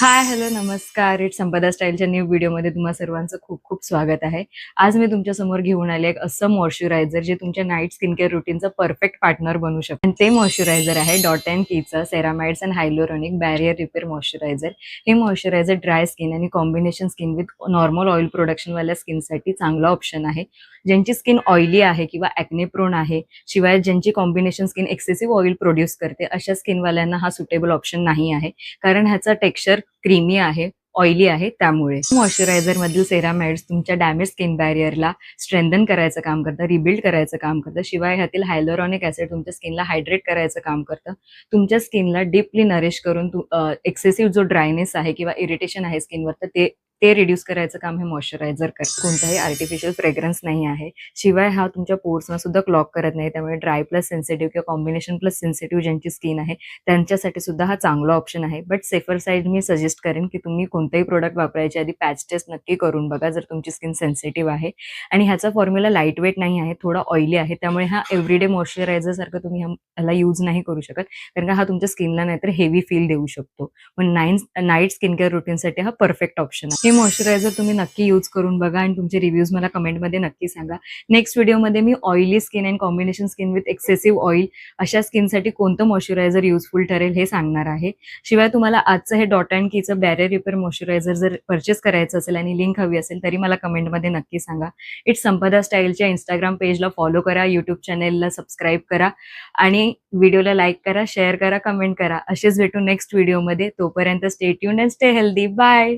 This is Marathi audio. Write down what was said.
हाय, हॅलो, नमस्कार. इट्स संपदा स्टाईलच्या न्यू व्हिडिओमध्ये तुम्हा सर्वांचं खूप खूप स्वागत आहे. आज मी तुमच्यासमोर घेऊन आले एक असं मॉइश्चरायझर जे तुमच्या नाईट स्किन केअर रुटीनचं परफेक्ट पार्टनर बनू शकतं. आणि ते मॉइश्चरायझर आहे डॉट अँड कीचं ceramides and hyaluronic barrier repair moisturiser. हे मॉइश्चरायझर ड्राय स्किन आणि combination skin with normal oil प्रोडक्शनवाल्या स्किनसाठी चांगला ऑप्शन आहे. ज्यांची स्किन ऑइली आहे किंवा ॲक्ने प्रोन आहे, शिवाय ज्यांची combination skin excessive oil produce करते, अशा स्किनवाल्यांना हा सुटेबल ऑप्शन नाही आहे. कारण ह्याचा टेक्स्चर क्रीमी आहे, ऑइली आहे त्यामुळे. मॉइश्चरायझर मधील सेरामाइड्स तुमच्या डॅमेज स्किन बॅरियरला स्ट्रेंथन करायचं काम करतं, रिबिल्ड करायचं काम करतं. शिवाय ह्यातील हायलोरॉनिक ऍसिड तुमच्या स्किनला हायड्रेट करायचं काम करतं. तुमच्या स्किनला डीपली नरिश करून एक्सेसिव्ह जो ड्रायनेस आहे किंवा इरिटेशन आहे स्किनवर, तर ते रिड्यूस करायचं काम हे मॉइश्चरायझर करतं. कोणताही आर्टिफिशियल फ्रेग्रन्स नाही आहे. शिवाय हा तुमच्या पोर्सना सुद्धा क्लॉग करत नाही. त्यामुळे ड्राय प्लस सेन्सिटिव्ह किंवा कॉम्बिनेशन प्लस सेन्सिटिव्ह ज्यांची स्किन आहे त्यांच्यासाठी सुद्धा हा चांगला ऑप्शन आहे. But safer side me suggest करेन की तुम्ही कोणतेही प्रोडक्ट वापरायच्या आधी पॅच टेस्ट नक्की करून बघा, जर तुमची स्किन सेन्सिटिव्ह आहे. आणि ह्याचा फॉर्म्युला लाईट वेट नाही आहे, थोडा ऑइली आहे. त्यामुळे हा एव्हरीडे मॉइश्चरायझर सारखं तुम्ही ह्याला यूज नाही करू शकत, कारण का हा तुमच्या स्किनला नाहीतर हेवी फील देऊ शकतो. पण नाईट स्किन केअर रुटीनसाठी हा परफेक्ट ऑप्शन आहे. हे मॉइश्चरायझर तुम्ही नक्की यूज करून बघा आणि तुमचे रिव्ह्यूज मला कमेंटमध्ये नक्की सांगा. नेक्स्ट व्हिडिओमध्ये मी oily skin and combination skin with excessive oil अशा स्किनसाठी कोणतं मॉइश्चरायझर युजफुल ठरेल हे सांगणार आहे. शिवाय तुम्हाला आजचं हे डॉट अँड कीचं बॅरियर रिपेअर मॉइश्चरायझर जर परचेस करायचं असेल आणि लिंक हवी असेल तरी मला कमेंटमध्ये नक्की सांगा. इट्स संपदा स्टाईलच्या इंस्टाग्राम पेजला फॉलो करा, यूट्यूब चॅनेलला सबस्क्राईब करा आणि व्हिडिओला लाईक करा, शेअर करा, कमेंट करा. असेच भेटू नेक्स्ट व्हिडिओमध्ये. तोपर्यंत stay tuned and stay healthy. Bye.